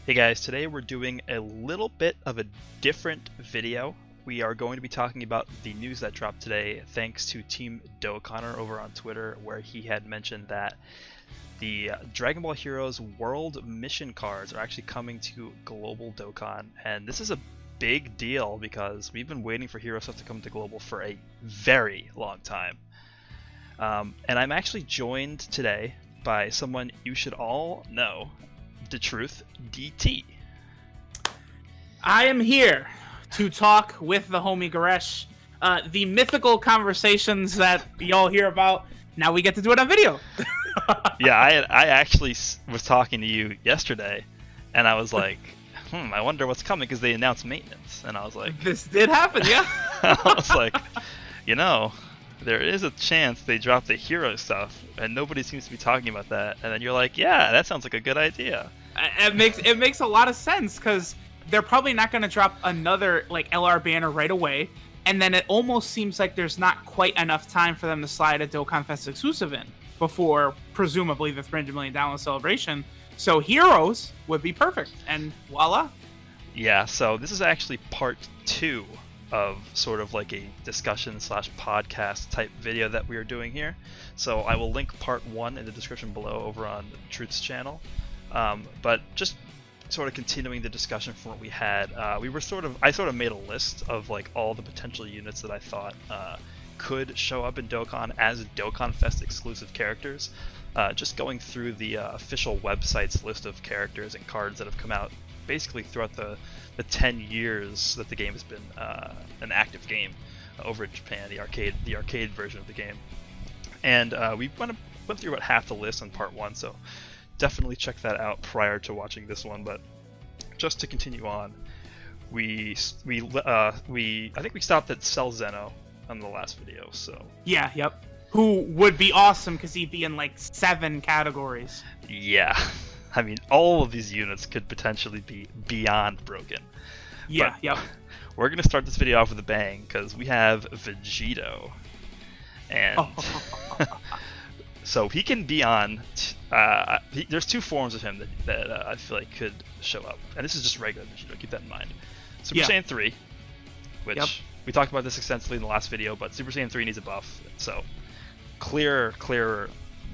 Hey guys, today we're doing a little bit of a different video. We are going to be talking about the news that dropped today thanks to Team Dokkan over on Twitter, where he had mentioned that the Dragon Ball Heroes World Mission cards are actually coming to Global Dokkan, and this is a big deal because we've been waiting for hero stuff to come to Global for a very long time. And I'm actually joined today by someone you should all know, DatruthDT. I am here to talk with the homie Goresh. The mythical conversations that y'all hear about, now we get to do it on video. Yeah, I actually was talking to you yesterday, and I was like, I wonder what's coming, because they announced maintenance, and I was like... This did happen, yeah. I was like, there is a chance they drop the hero stuff, and nobody seems to be talking about that. And then you're like, yeah, that sounds like a good idea. It makes a lot of sense, because they're probably not going to drop another like LR banner right away, and then it almost seems like there's not quite enough time for them to slide a Dokkan Fest exclusive in before presumably the $300 million download celebration. So heroes would be perfect, and voila. Yeah, so this is actually part 2 of sort of like a discussion / podcast type video that we are doing here. So I will link part 1 in the description below over on Truth's channel. But just sort of continuing the discussion from what we had, I sort of made a list of like all the potential units that I thought could show up in Dokkan as Dokkan Fest exclusive characters. Just going through the official website's list of characters and cards that have come out basically throughout the 10 years that the game has been an active game over in Japan, the arcade version of the game. And we went through about half the list on part 1, so definitely check that out prior to watching this one. But just to continue on, I think we stopped at Cell Xeno on the last video. So yeah, yep. Who would be awesome because he'd be in like 7 categories. Yeah. I mean, all of these units could potentially be beyond broken. Yeah, yep. We're going to start this video off with a bang, because we have Vegito. And so he can be on... there's 2 forms of him that I feel like could show up. And this is just regular Vegito, keep that in mind. Super Saiyan 3, which we talked about this extensively in the last video, but Super Saiyan 3 needs a buff. So clear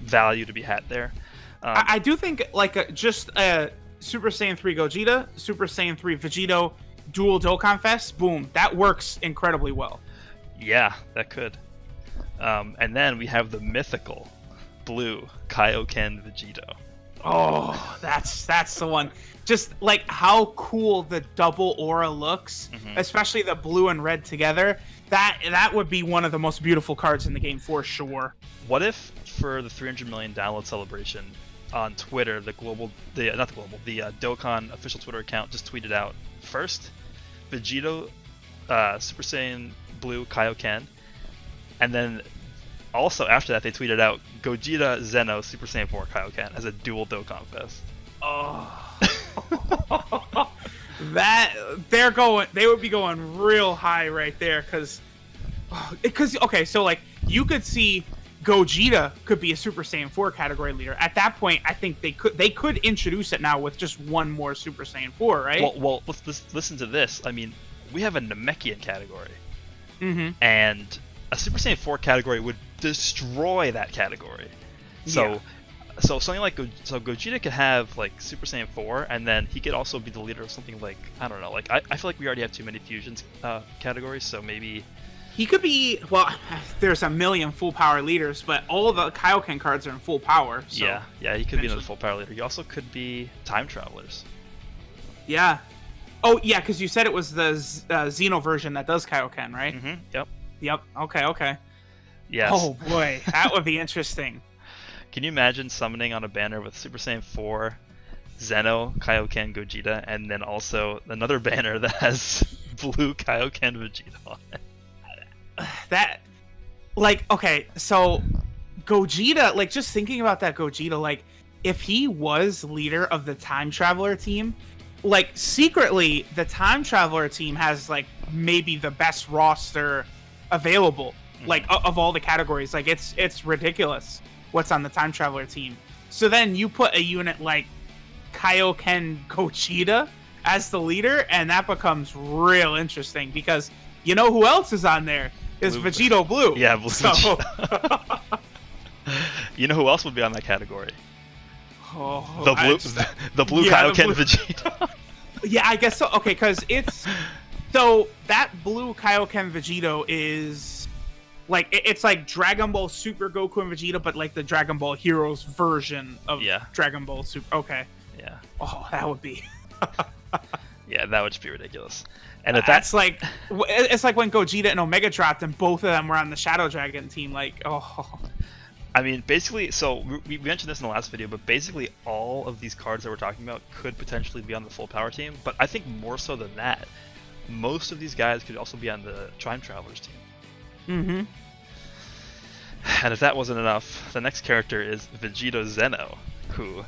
value to be had there. I do think like just Super Saiyan 3 Gogeta, Super Saiyan 3 Vegito, dual Dokkan Fest, boom, that works incredibly well. Yeah, that could. And then we have the mythical blue Kaioken Vegito. Oh, that's the one. Just like how cool the double aura looks, especially the blue and red together. That would be one of the most beautiful cards in the game for sure. What if for the 300 million download celebration on Twitter, the Dokkan official Twitter account just tweeted out first Vegito, Super Saiyan Blue Kaioken, and then also after that they tweeted out Gogeta Xeno Super Saiyan 4 Kaioken as a dual Dokkan Fest. Oh, they would be going real high right there, because okay, so like you could see Gogeta could be a Super Saiyan 4 category leader. At that point, I think they could introduce it now with just one more Super Saiyan 4, right? Well, let's listen to this. I mean, we have a Namekian category, and a Super Saiyan 4 category would destroy that category. So something like Gogeta could have like Super Saiyan 4, and then he could also be the leader of something like, I don't know, like I feel like we already have too many fusions categories, so maybe. He could be, well, there's a million full power leaders, but all the Kaioken cards are in full power. So yeah, he could be another full power leader. He also could be time travelers. Yeah. Oh, yeah, because you said it was the Xeno version that does Kaioken, right? Yep. Okay. Yes. Oh, boy, that would be interesting. Can you imagine summoning on a banner with Super Saiyan 4, Xeno, Kaioken, Gogeta, and then also another banner that has blue Kaioken Vegeta on it? That, like, okay, so Gogeta, like, just thinking about that Gogeta, like, if he was leader of the Time Traveler team, like, secretly, the Time Traveler team has, like, maybe the best roster available, like, of all the categories. Like, it's ridiculous what's on the Time Traveler team. So then you put a unit like Kaioken Gogeta as the leader, and that becomes real interesting because you know who else is on there? Is Vegito Blue. Yeah, Blue. So... You know who else would be on that category? Oh, the blue Kaioken Vegeta. Yeah, I guess so. Okay, because it's so that blue Kaioken Vegito is like it's like Dragon Ball Super Goku and Vegeta, but like the Dragon Ball Heroes version of Dragon Ball Super. Okay. Yeah. Oh, that would be. Yeah, that would just be ridiculous. And if that's like, it's like when Gogeta and Omega dropped, and both of them were on the Shadow Dragon team. Like, oh. I mean, basically, so we mentioned this in the last video, but basically all of these cards that we're talking about could potentially be on the full power team. But I think more so than that, most of these guys could also be on the Time Travelers team. Mm-hmm. And if that wasn't enough, the next character is Vegito Xeno, who,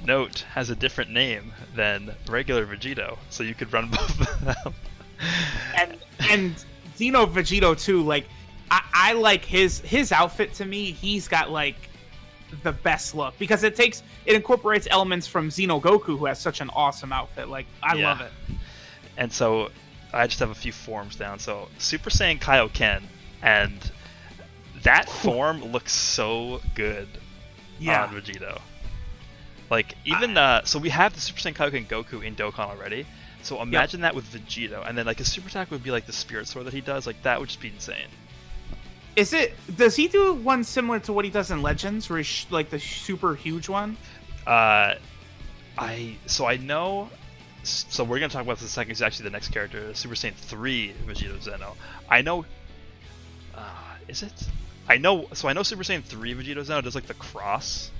note, has a different name than regular Vegito, so you could run both of them. And Xeno Vegito too, like, I like his outfit. To me, he's got like the best look because it incorporates elements from Xeno Goku, who has such an awesome outfit. Like, I love it. And so I just have a few forms down. So Super Saiyan Kaioken, and that form looks so good on Vegito. Like, even so we have the Super Saiyan Kaioken Goku in Dokkan already. So imagine that with Vegito, and then like his super attack would be like the Spirit Sword that he does. Like, that would just be insane. Does he do one similar to what he does in Legends, where he's like the super huge one? I know. So we're gonna talk about this in a second. He's actually the next character, Super Saiyan 3 Vegito Xeno. I know. Is it? I know. So I know Super Saiyan 3 Vegito Xeno does like the cross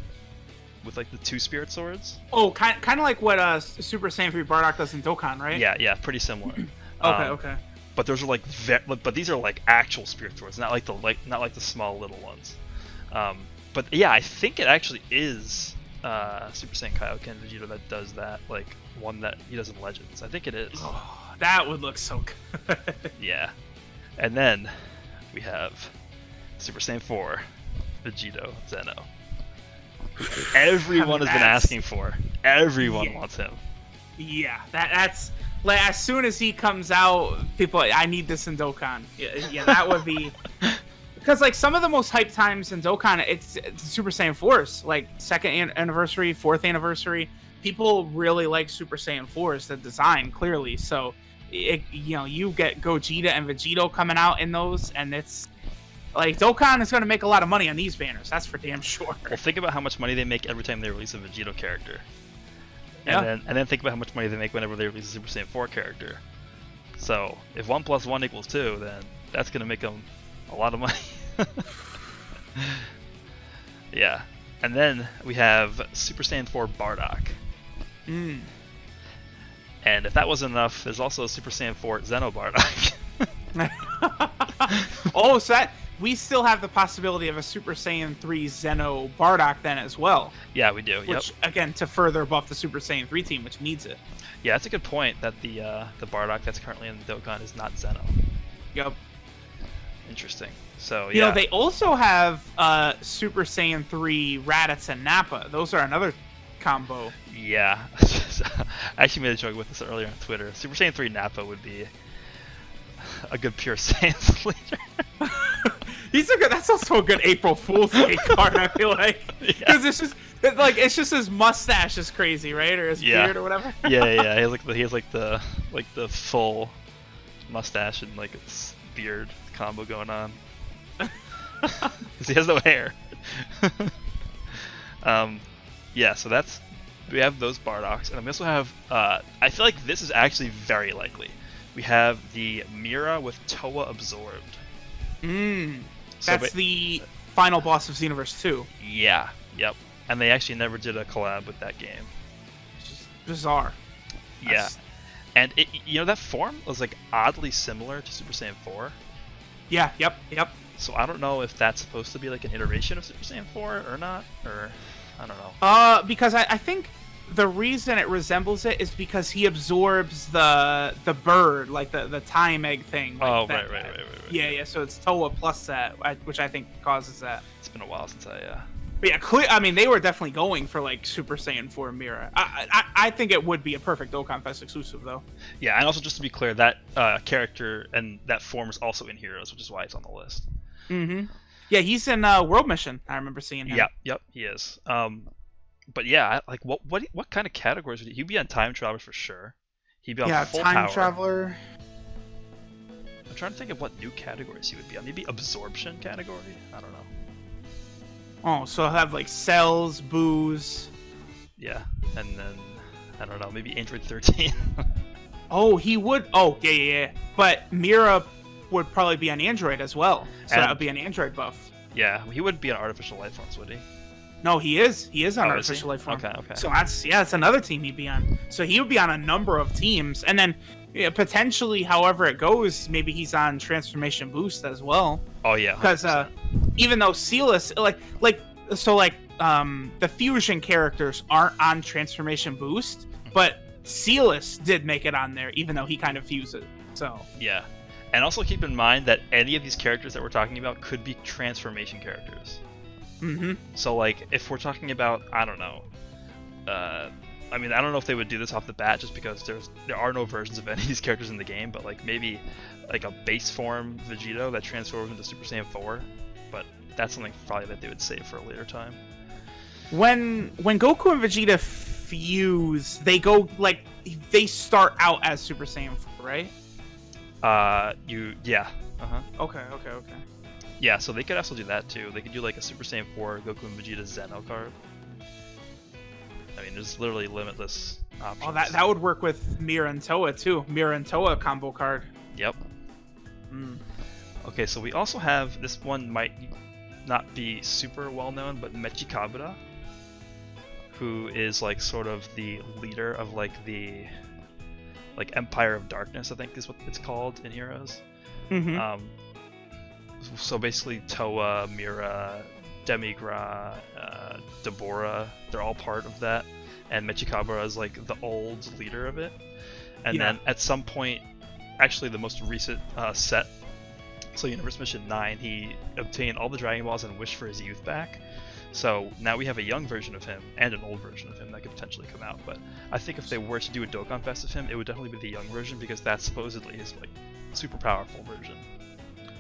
with like the two Spirit Swords. Oh, kind of like what Super Saiyan 3 Bardock does in Dokkan, right? Yeah, pretty similar. Okay. But those are like, but these are like actual Spirit Swords, not like the small little ones. But yeah, I think it actually is Super Saiyan Kaioken Vegito that does that, like one that he does in Legends. I think it is. Oh, that would look so good. Yeah, and then we have Super Saiyan 4 Vegito Xeno. Everyone has been asking for. Everyone wants him. Yeah, that's. Like, as soon as he comes out, people, I need this in Dokkan. Yeah, that would be... Because, like, some of the most hyped times in Dokkan, it's Super Saiyan 4s. Like, 2nd anniversary, 4th anniversary. People really like Super Saiyan 4s, the design, clearly. So, you get Gogeta and Vegito coming out in those, and it's... Like, Dokkan is going to make a lot of money on these banners. That's for damn sure. Well, think about how much money they make every time they release a Vegito character. And then think about how much money they make whenever they release a Super Saiyan 4 character. So, if 1 + 1 = 2, then that's going to make them a lot of money. Yeah. And then we have Super Saiyan 4 Bardock. Mm. And if that wasn't enough, there's also a Super Saiyan 4 Xeno Bardock. Oh, so that... We still have the possibility of a Super Saiyan 3 Xeno Bardock then as well. Yeah, we do. Which, again, to further buff the Super Saiyan 3 team, which needs it. Yeah, that's a good point that the Bardock that's currently in the Dokkan is not Xeno. Yep. Interesting. So, You know, they also have Super Saiyan 3 Raditz and Nappa. Those are another combo. Yeah. I actually made a joke with this earlier on Twitter. Super Saiyan 3 Nappa would be a good pure Saiyan leader. That's also a good April Fool's Day card, I feel like. Because it's just his mustache is crazy, right? Or his beard or whatever. Yeah. He has the full mustache and like its beard combo going on. Because he has no hair. Yeah, so we have those Bardocks, and we also have I feel like this is actually very likely. We have the Mira with Towa absorbed. That's the final boss of Xenoverse 2. Yeah, yep. And they actually never did a collab with that game. It's just bizarre. Yeah. And that form was like oddly similar to Super Saiyan 4. Yeah, yep. So I don't know if that's supposed to be like an iteration of Super Saiyan 4 or not, or I don't know. Because I think the reason it resembles it is because he absorbs the bird, like the time egg thing. Like right. Yeah. So it's Towa plus that, which I think causes that. It's been a while since I But yeah, I mean, they were definitely going for like Super Saiyan 4 Mira. I think it would be a perfect Dokkan Fest exclusive though. Yeah, and also just to be clear, that character and that form is also in Heroes, which is why it's on the list. Mm-hmm. Yeah, he's in World Mission. I remember seeing him. Yep, he is. But yeah, like what kind of categories would he'd be on Time Traveler for sure. He'd be on Full Time Power. Traveler. I'm trying to think of what new categories he would be on. Maybe Absorption category? I don't know. Oh, so I'll have like Cells, Booze. Yeah, and then I don't know, maybe Android 13. Oh, he would. Oh, yeah. But Mira would probably be on Android as well, so that would be an Android buff. Yeah, he wouldn't be on Artificial Life Forms, would he? No, he is. He is on Artificial Life Form. Okay. So that's another team he'd be on. So he would be on a number of teams, and then potentially, however it goes, maybe he's on Transformation Boost as well. Oh yeah, because even though Celis, the fusion characters aren't on Transformation Boost, but Celis did make it on there, even though he kind of fuses. So yeah, and also keep in mind that any of these characters that we're talking about could be transformation characters. Mm-hmm. So like, if we're talking about, I don't know, I mean, I don't know if they would do this off the bat, just because there are no versions of any of these characters in the game, but like maybe like a base form Vegito that transforms into Super Saiyan 4, but that's something probably that they would save for a later time. When Goku and Vegeta fuse, they start out as Super Saiyan 4, right? Yeah. Okay. Yeah, so they could also do that too. They could do like a Super Saiyan 4 Goku and Vegeta Xeno card. I mean, there's literally limitless options. Oh, that would work with Mira and Towa too. Mira and Towa combo card. Yep. Okay, so we also have, this one might not be super well known, but Mechikabura, who is like sort of the leader of like the Empire of Darkness, I think is what it's called in Heroes. Mm-hmm. So basically Towa, Mira, Demigra, Deborah, they're all part of that, and Mechikabura is like the old leader of it. And then at some point, actually the most recent set, so Universe Mission 9, he obtained all the Dragon Balls and wished for his youth back. So now we have a young version of him and an old version of him that could potentially come out. But I think if they were to do a Dokkan Fest of him, it would definitely be the young version, because that's supposedly his like super powerful version.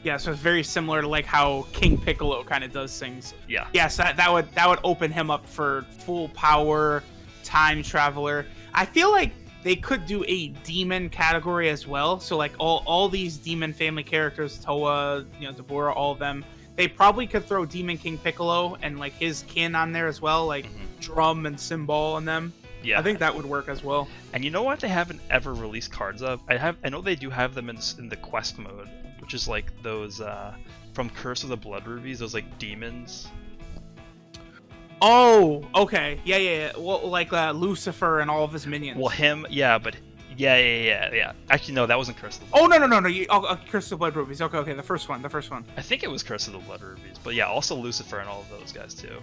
Yeah, so it's very similar to like how King Piccolo kind of does things. Yeah. Yes, that would open him up for full power, time traveler. I feel like they could do a demon category as well. So like all these demon family characters, Towa, Deborah, all of them, they probably could throw Demon King Piccolo and like his kin on there as well, like Drum and Symbol and them. Yeah, I think that would work as well. And you know what? They haven't ever released cards of. I know they do have them in the quest mode, which is like those from Curse of the Blood Rubies, those like demons. Oh, okay, yeah. Well, like Lucifer and all of his minions. Well, him, yeah, but yeah. Actually, no, that wasn't Curse of the Blood. Oh no! Curse of the Blood Rubies. Okay, the first one. I think it was Curse of the Blood Rubies, but yeah, also Lucifer and all of those guys too.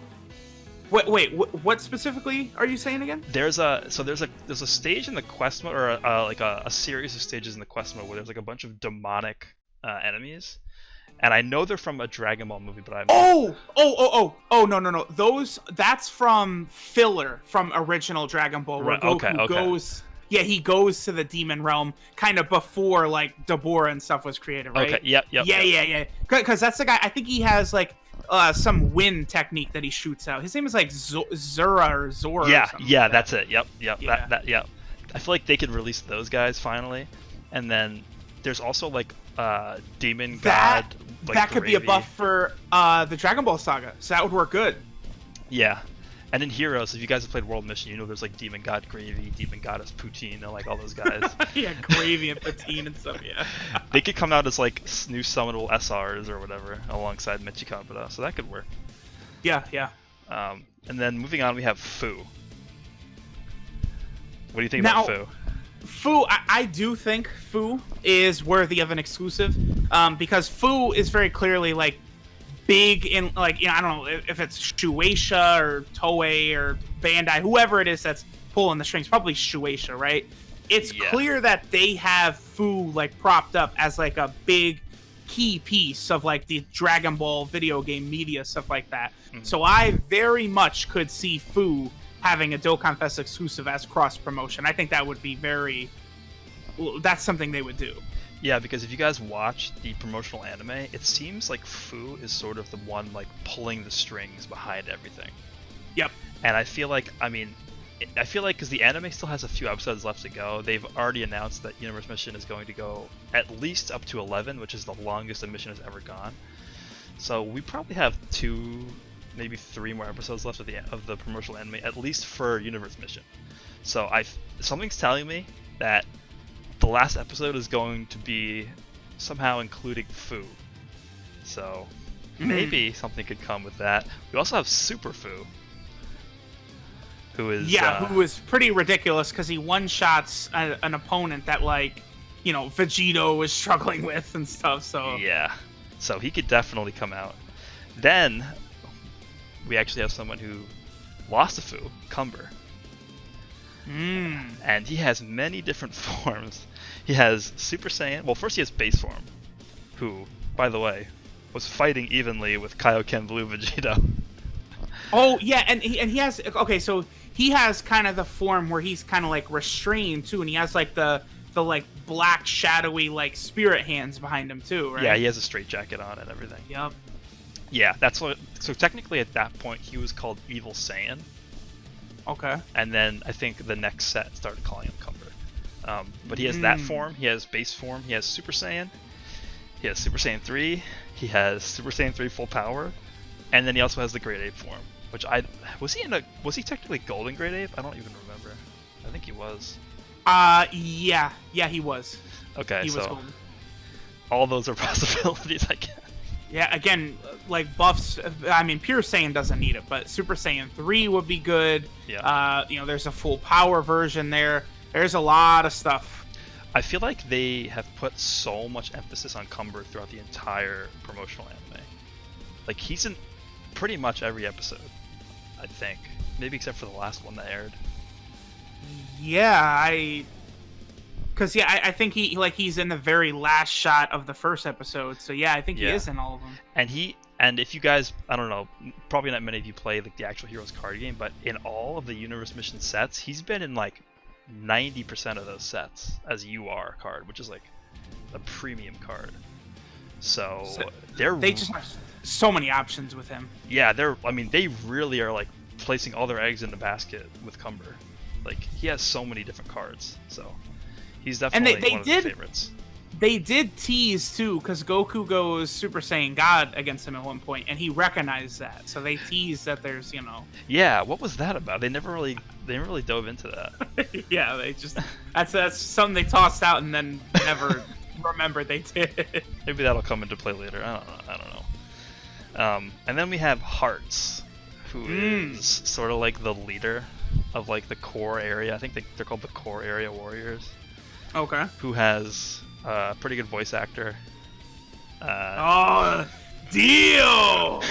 Wait, what specifically are you saying again? There's a stage in the quest mode, or like a series of stages in the quest mode where there's like a bunch of demonic enemies, and I know they're from a Dragon Ball movie, but I'm no, that's from filler from original Dragon Ball, where Goku goes. Yeah, he goes to the demon realm kind of before like Deborah and stuff was created, right? Okay, yep. Yeah. Because that's the guy. I think he has like some wind technique that he shoots out. His name is like Zura or Zora. Yeah, that's it. Yep. Yeah. That. I feel like they could release those guys finally, and then there's also like Demon God. Like, that could be a buff for the Dragon Ball Saga, so that would work good. Yeah. And in Heroes, if you guys have played World Mission, you know there's like Demon God Gravy, Demon Goddess Poutine, and like all those guys. Yeah, Gravy and Poutine and stuff, yeah. They could come out as like new summonable SRs or whatever, alongside Mechikabura, so that could work. Yeah. And then moving on, we have Fuu. What do you think about Fuu? Fuu, I do think Fuu is worthy of an exclusive, because Fuu is very clearly like big in like, I don't know if it's Shueisha or Toei or Bandai, whoever it is that's pulling the strings, probably Shueisha, right? It's clear that they have Fuu like propped up as like a big key piece of like the Dragon Ball video game media, stuff like that. So I very much could see Fuu having a Dokkan Fest exclusive as cross promotion. I think that would be that's something they would do. Yeah, because if you guys watch the promotional anime, it seems like Fuu is sort of the one like pulling the strings behind everything. Yep. And I feel like, because the anime still has a few episodes left to go, they've already announced that Universe Mission is going to go at least up to 11, which is the longest a mission has ever gone. So we probably have 2, maybe 3 more episodes left of the promotional anime, at least for Universe Mission. So something's telling me that the last episode is going to be somehow including Fuu. So maybe something could come with that. We also have Super Fuu, who is pretty ridiculous because he one-shots an opponent that, like, you know, Vegito was struggling with and stuff. So yeah, so he could definitely come out. Then we actually have someone who lost to Fuu, Cumber. And he has many different forms. He has Super Saiyan. Well, first he has base form, who, by the way, was fighting evenly with Kaioken Blue Vegito. Oh yeah, and he has, okay, so he has kind of the form where he's kind of like restrained too, and he has like the like black shadowy like spirit hands behind him too, right? Yeah, he has a straight jacket on and everything. Yep. Yeah, that's what. So technically, at that point, he was called Evil Saiyan. Okay. And then I think the next set started calling him Cumber. But he has that form. He has base form. He has Super Saiyan. He has Super Saiyan 3. He has Super Saiyan 3 full power, and then he also has the Great Ape form. Which was he technically Golden Great Ape? I don't even remember. I think he was. Yeah, he was. Okay, he was so golden. All those are possibilities, I guess. Yeah, again, like buffs. I mean, Pure Saiyan doesn't need it, but Super Saiyan 3 would be good. Yeah. You know, there's a full power version there. There's a lot of stuff. I feel like they have put so much emphasis on Cumber throughout the entire promotional anime. Like, he's in pretty much every episode, I think. Maybe except for the last one that aired. Yeah, I think he's in the very last shot of the first episode. So yeah, I think he is in all of them. And if you guys, I don't know, probably not many of you play the actual Heroes card game, but in all of the Universe Mission sets, he's been in like 90% of those sets as UR card, which is like a premium card. So they just have so many options with him. Yeah, they really are like placing all their eggs in the basket with Cumber. Like, he has so many different cards, so he's definitely one of the favorites. They did tease too, because Goku goes Super Saiyan God against him at one point, and he recognized that. So they teased that there's, you know. Yeah, what was that about? They never really dove into that. Yeah, they just that's something they tossed out and then never remembered they did. Maybe that'll come into play later. I don't know. And then we have Hearts, who is sort of like the leader of like the core area. I think they're called the core area warriors. Okay. Who has a pretty good voice actor. Dio!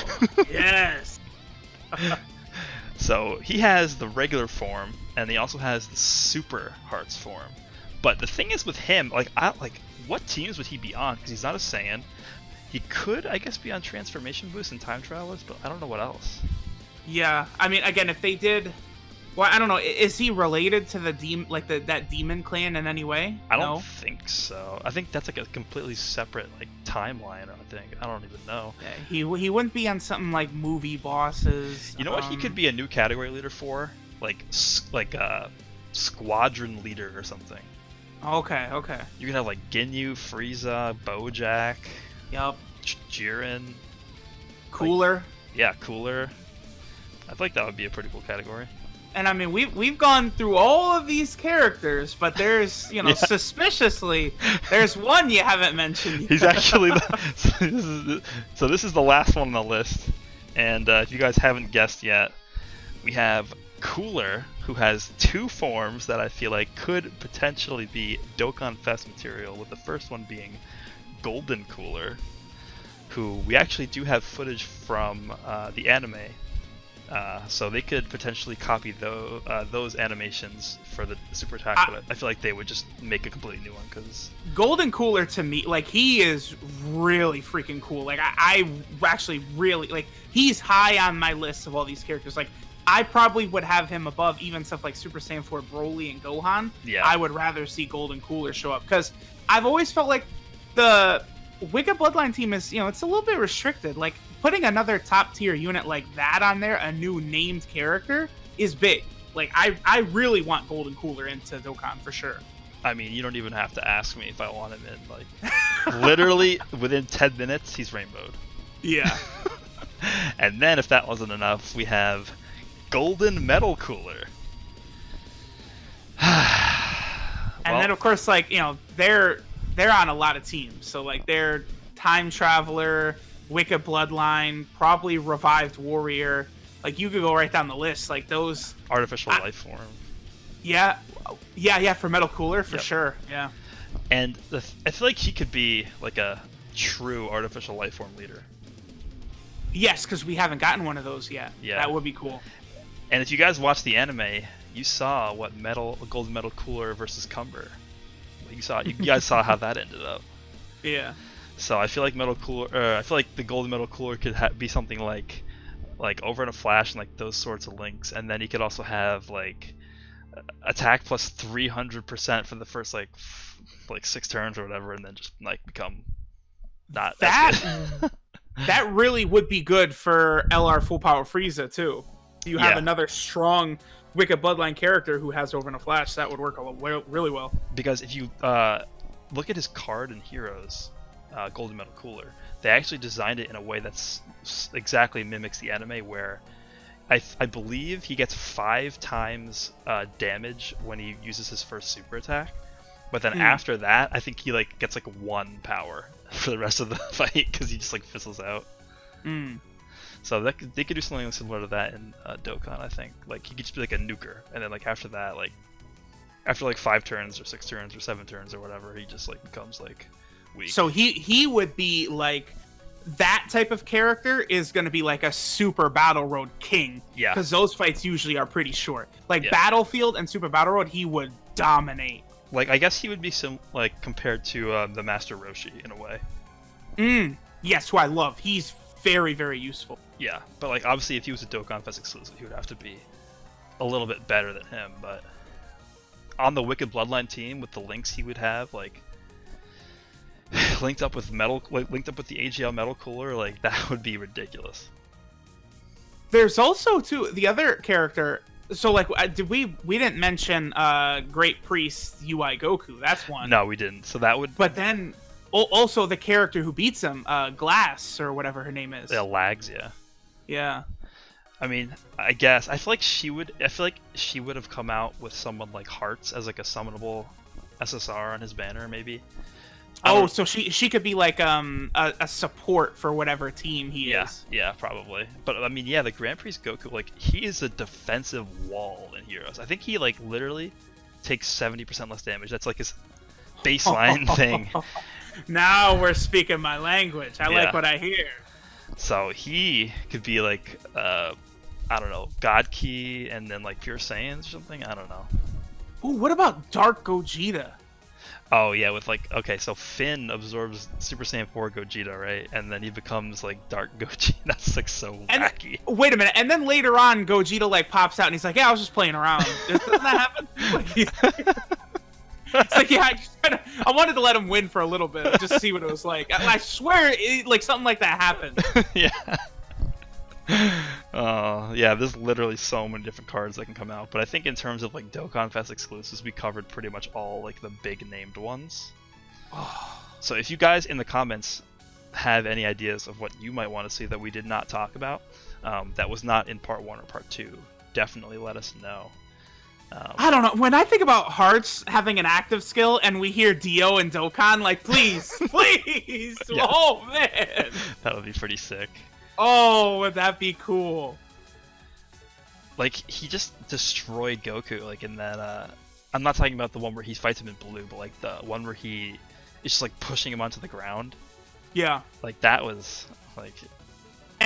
Yes! So he has the regular form, and he also has the Super Hearts form. But the thing is with him, what teams would he be on? Because he's not a Saiyan. He could, I guess, be on Transformation Boost and Time Travelers, but I don't know what else. Yeah, I mean, again, if they did... Well, I don't know. Is he related to the that demon clan in any way? I don't think so. I think that's like a completely separate like timeline. I don't even know. Yeah, he wouldn't be on something like movie bosses. You know what? He could be a new category leader for, like squadron leader or something. Okay. You can have like Ginyu, Frieza, Bojack. Yup. Jiren. Cooler. Cooler. I think that would be a pretty cool category. And I mean, we've gone through all of these characters, but there's, suspiciously, there's one you haven't mentioned yet. He's actually so this is the last one on the list, and if you guys haven't guessed yet, we have Cooler, who has 2 forms that I feel like could potentially be Dokkan Fest material, with the first one being Golden Cooler, who we actually do have footage from the anime So they could potentially copy those animations for the super attack, but I feel like they would just make a completely new one because Golden Cooler to me, like, he is really freaking cool. Like, I actually really like. He's high on my list of all these characters. Like, I probably would have him above even stuff like Super Saiyan 4 Broly and Gohan. Yeah. I would rather see Golden Cooler show up because I've always felt like the Wicked Bloodline team is, it's a little bit restricted. Like, putting another top tier unit like that on there, a new named character, is big. Like, I really want Golden Cooler into Dokkan for sure. I mean, you don't even have to ask me if I want him in. Like, literally within 10 minutes, he's rainbowed. Yeah. And then if that wasn't enough, we have Golden Metal Cooler. And then of course, like, they're on a lot of teams. So like they're Time Traveler, Wicked Bloodline, probably Revived Warrior. Like, you could go right down the list. Like, those Artificial Life Form. Yeah, for Metal Cooler for sure. Yeah. And I feel like he could be like a true artificial life form leader. Yes, because we haven't gotten one of those yet. Yeah. That would be cool. And if you guys watched the anime, you saw what Golden Metal Cooler versus Cumber. You guys saw how that ended up. Yeah. So I feel like I feel like the Golden Metal Cooler could be something like Over in a Flash and like those sorts of links, and then he could also have like attack plus 300% for the first like 6 turns or whatever, and then just like become not that. That really would be good for LR Full Power Frieza too. You have another strong Wicked Bloodline character who has Over in a Flash. That would work really well. Because if you look at his card in Heroes, Golden Metal Cooler, they actually designed it in a way that's exactly mimics the anime, where I believe he gets 5 times damage when he uses his first super attack, but then after that, I think he like gets like 1 power for the rest of the fight because he just like fizzles out. So they could do something similar to that in Dokkan. I think like he could just be like a nuker, and then like after that, like after like 5 turns or 6 turns or 7 turns or whatever, he just like becomes like weak. So he would be like, that type of character is going to be like a super Battle Road king. Yeah. Because those fights usually are pretty short. Like Battlefield and Super Battle Road, he would dominate. Like, I guess he would be compared to the Master Roshi in a way. Yes, who I love. He's very, very useful. Yeah, but like obviously if he was a Dokkan Fest exclusive, he would have to be a little bit better than him. But on the Wicked Bloodline team with the links he would have, like linked up with the AGL Metal Cooler, like that would be ridiculous. There's also too the other character. So like, we didn't mention Great Priest UI Goku. That's one. No, we didn't. So that would. But then also the character who beats him, Glass or whatever her name is. Yeah, Lags. Yeah. Yeah. I mean, I guess I feel like she would have come out with someone like Hearts as like a summonable SSR on his banner, maybe. Oh, so she could be like a support for whatever team he is. Yeah, probably. But I mean, yeah, the Grand Priest Goku, like he is a defensive wall in Heroes. I think he like literally takes 70% less damage. That's like his baseline thing. Now we're speaking my language. I like what I hear. So he could be like I don't know, God Key and then like Pure Saiyans or something. I don't know. Ooh, what about Dark Gogeta? Oh yeah, with like, okay, so Finn absorbs Super Saiyan 4 Gogeta, right? And then he becomes like Dark Gogeta. That's like so wacky. Wait a minute, and then later on Gogeta like pops out and he's like, yeah, I was just playing around. Doesn't that happen? It's like, yeah, I wanted to let him win for a little bit, just to see what it was like. I swear, like something like that happened. Yeah. Yeah, there's literally so many different cards that can come out, but I think in terms of like Dokkan Fest exclusives, we covered pretty much all like the big named ones. So if you guys in the comments have any ideas of what you might want to see that we did not talk about, that was not in part 1 or part 2, definitely let us know. I don't know. When I think about Hearts having an active skill and we hear Dio and Dokkan, like, please, please. Yeah. Oh, man. That would be pretty sick. Oh, would that be cool? Like, he just destroyed Goku, like, in that, I'm not talking about the one where he fights him in blue, but, like, the one where he is just, like, pushing him onto the ground. Yeah. Like, that was, like...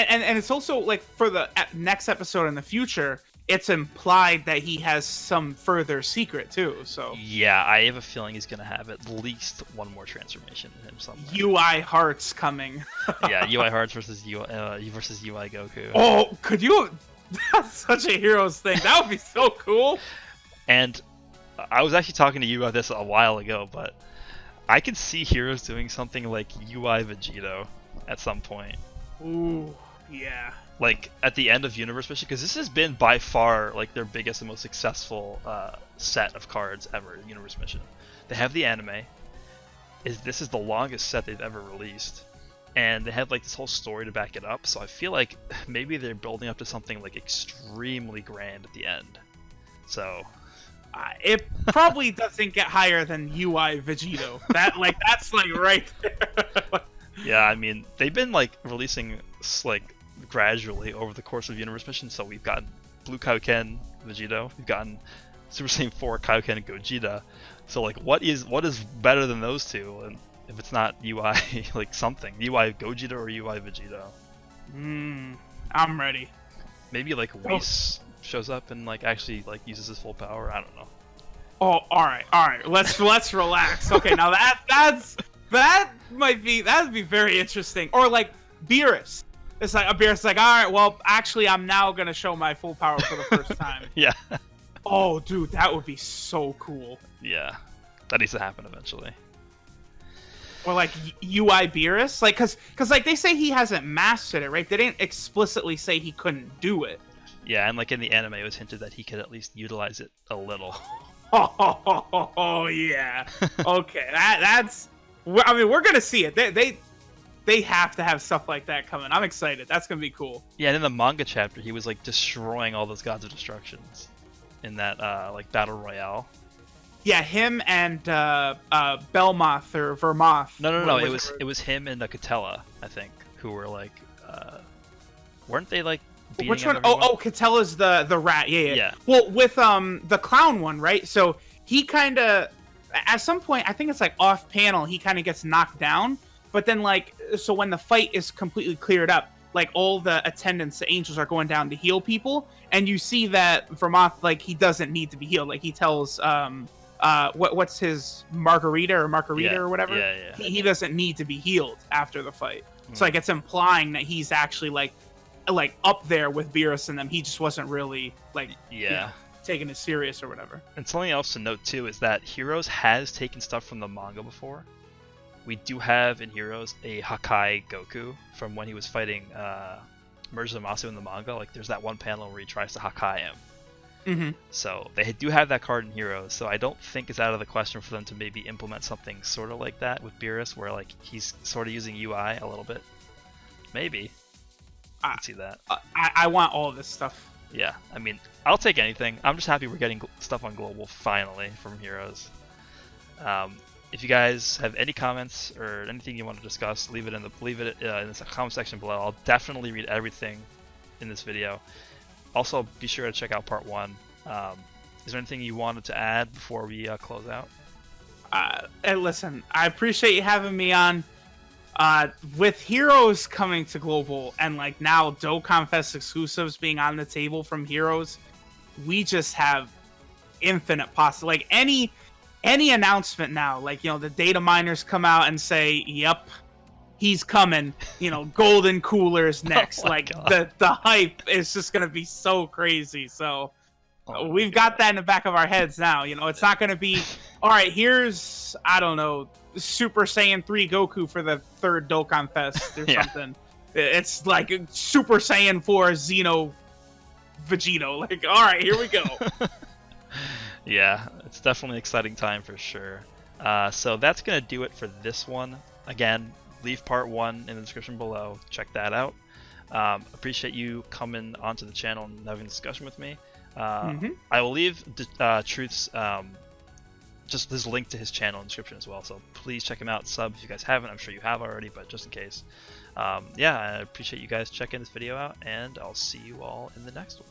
and it's also like for the next episode in the future, it's implied that he has some further secret too. So yeah, I have a feeling he's gonna have at least one more transformation in him somewhere. UI Hearts coming. Yeah, UI Hearts versus UI Goku. Oh, could you? That's such a Heroes thing. That would be so cool. And I was actually talking to you about this a while ago, but I could see Heroes doing something like UI Vegito at some point. Ooh, yeah. Like at the end of Universe Mission, because this has been by far like their biggest and most successful set of cards ever in Universe Mission. They have the anime. This is the longest set they've ever released, and they have like this whole story to back it up. So I feel like maybe they're building up to something like extremely grand at the end. So it probably doesn't get higher than UI Vegito. That's like right there. Yeah, I mean they've been like releasing like gradually over the course of Universe Mission. So we've gotten Blue Kaioken Vegito, we've gotten Super Saiyan 4 Kaioken and Gogeta. So like, what is better than those two? And if it's not UI like something, UI Gogeta or UI Vegito? I'm ready. Maybe like Whis shows up and like actually like uses his full power. I don't know. Oh, all right. Let's relax. Okay, now that'd be very interesting. Or like Beerus. It's like Beerus like, all right, well, actually, I'm now gonna show my full power for the first time. Yeah. Oh, dude, that would be so cool. Yeah, that needs to happen eventually. Or like UI Beerus, like, cause like they say he hasn't mastered it, right? They didn't explicitly say he couldn't do it. Yeah, and like in the anime, it was hinted that he could at least utilize it a little. Oh yeah. Okay, that's. I mean, we're gonna see it. They have to have stuff like that coming. I'm excited. That's gonna be cool. Yeah, and in the manga chapter, he was like destroying all those gods of destructions in that like battle royale. Yeah, him and Belmoth or Vermoth. No. It was him and Catella, I think, who were like, weren't they like? Which one? Oh, Catella's the rat. Yeah. Well, with the clown one, right? So he kind of, at some point, I think it's like off panel, he kind of gets knocked down. But then like, so when the fight is completely cleared up, like all the attendants, the angels are going down to heal people, and you see that Vermoth, like, he doesn't need to be healed. Like he tells what's his Margarita or whatever. Yeah. He doesn't need to be healed after the fight. So like it's implying that he's actually like up there with Beerus and them. He just wasn't really like taking it serious or whatever. And something else to note too is that Heroes has taken stuff from the manga before. We do have in Heroes a Hakai Goku from when he was fighting Mirza Zamasu in the manga. Like there's that one panel where he tries to Hakai him. Mm-hmm. So they do have that card in Heroes, so I don't think it's out of the question for them to maybe implement something sort of like that with Beerus, where like he's sort of using UI a little bit. Maybe. I can see that. I want all of this stuff. Yeah, I mean, I'll take anything. I'm just happy we're getting stuff on Global finally from Heroes. If you guys have any comments or anything you want to discuss, leave it in the comment section below. I'll definitely read everything in this video. Also, be sure to check out part 1. Is there anything you wanted to add before we close out? Hey, listen, I appreciate you having me on. With Heroes coming to Global and like now Dokkan Fest exclusives being on the table from Heroes, we just have infinite possibility. Like any announcement now, like, the data miners come out and say, yep, he's coming, golden coolers next. The hype is just going to be so crazy. So we've got that in the back of our heads now. It's not going to be, all right, here's, I don't know, Super Saiyan 3 Goku for the 3rd Dokkan Fest or something. It's like Super Saiyan 4 Xeno Vegito. Like, all right, here we go. Yeah, it's definitely an exciting time for sure. So that's going to do it for this one. Again, leave part 1 in the description below. Check that out. Appreciate you coming onto the channel and having a discussion with me. I will leave Truth's just this link to his channel in the description as well. So please check him out. Sub if you guys haven't. I'm sure you have already, but just in case. Yeah, I appreciate you guys checking this video out, and I'll see you all in the next one.